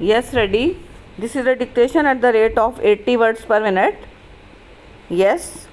Yes, ready. This is a dictation at the rate of 80 words per minute. Yes.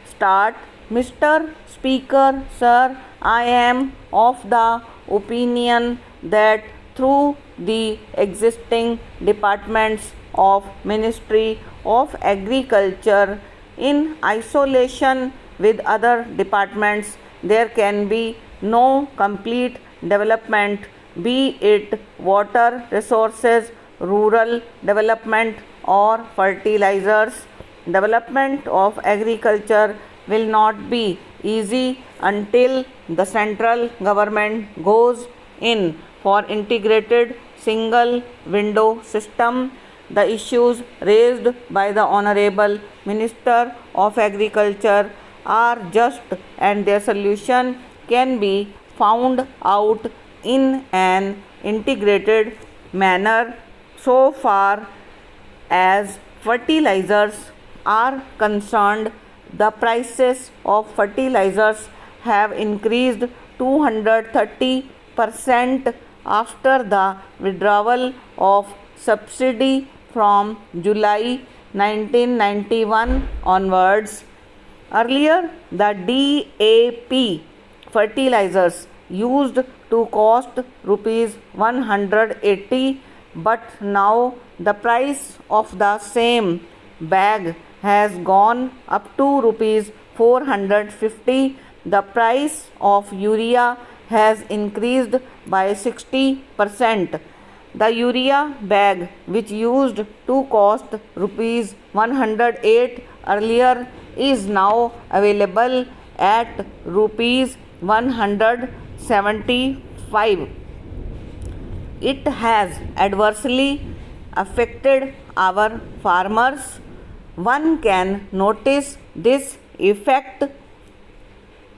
Start. Mr. Speaker, sir, I am of the opinion that through the existing departments of Ministry of Agriculture in isolation with other departments, there can be no complete development, be it water resources, rural development or fertilizers. Development of agriculture will not be easy until the central government goes in for integrated single window system. The issues raised by the Honorable Minister of Agriculture are just and their solution can be found out in an integrated manner. So far as fertilizers are concerned, the prices of fertilizers have increased 230% after the withdrawal of subsidy from July 1991 onwards. Earlier, the DAP fertilizers used to cost rupees 180, but now the price of the same bag has gone up to rupees 450. The price of urea has increased by 60%. The urea bag, which used to cost rupees 108 earlier, is now available at rupees 175. It has adversely affected our farmers. One can notice this effect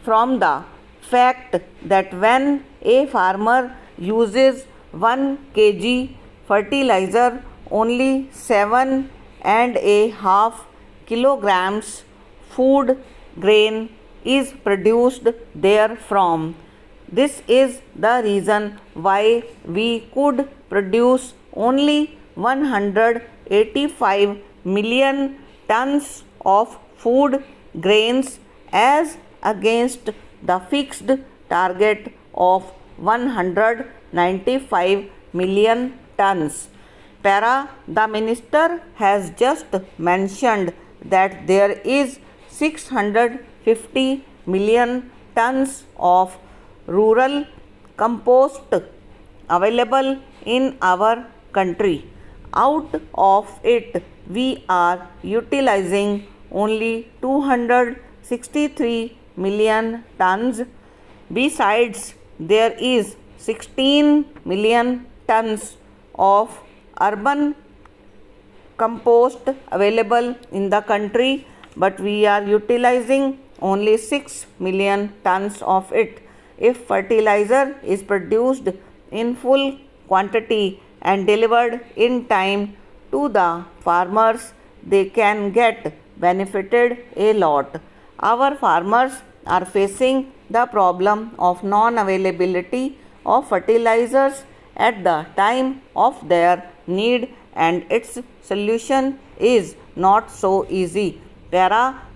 from the fact that when a farmer uses 1 kg fertilizer, only 7.5 kilograms food grain is produced therefrom. This is the reason why we could produce only 185 million tons of food grains as against the fixed target of 195 million tons. The minister has just mentioned that there is 650 million tons of rural compost available in our country. Out of it, we are utilizing only 263 million tons. Besides, there is 16 million tons of urban compost available in the country, but we are utilizing only 6 million tons of it. If fertilizer is produced in full quantity and delivered in time to the farmers, they can get benefited a lot. Our farmers are facing the problem of non-availability of fertilizers at the time of their need, and its solution is not so easy.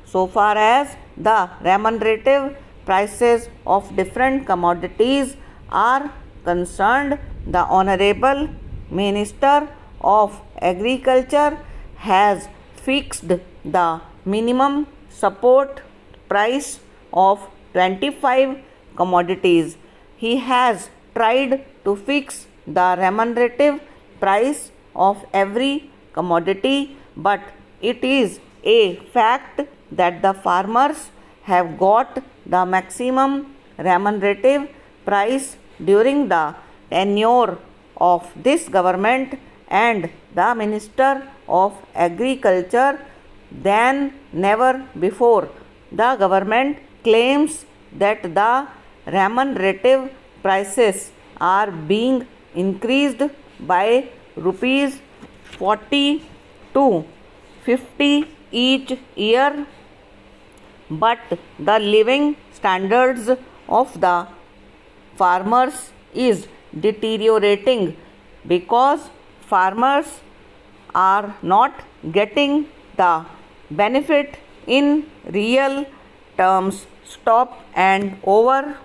So far as the remunerative prices of different commodities are concerned, the Honorable Minister of Agriculture has fixed the minimum support price of 25 commodities. He has tried to fix the remunerative price of every commodity, but it is a fact that the farmers have got the maximum remunerative price during the tenure of this government and the Minister of Agriculture than never before. The government claims that the remunerative prices are being increased by rupees 40 to 50 each year, but the living standards of the farmers is deteriorating. because farmers are not getting the benefit in real terms. Stop and over.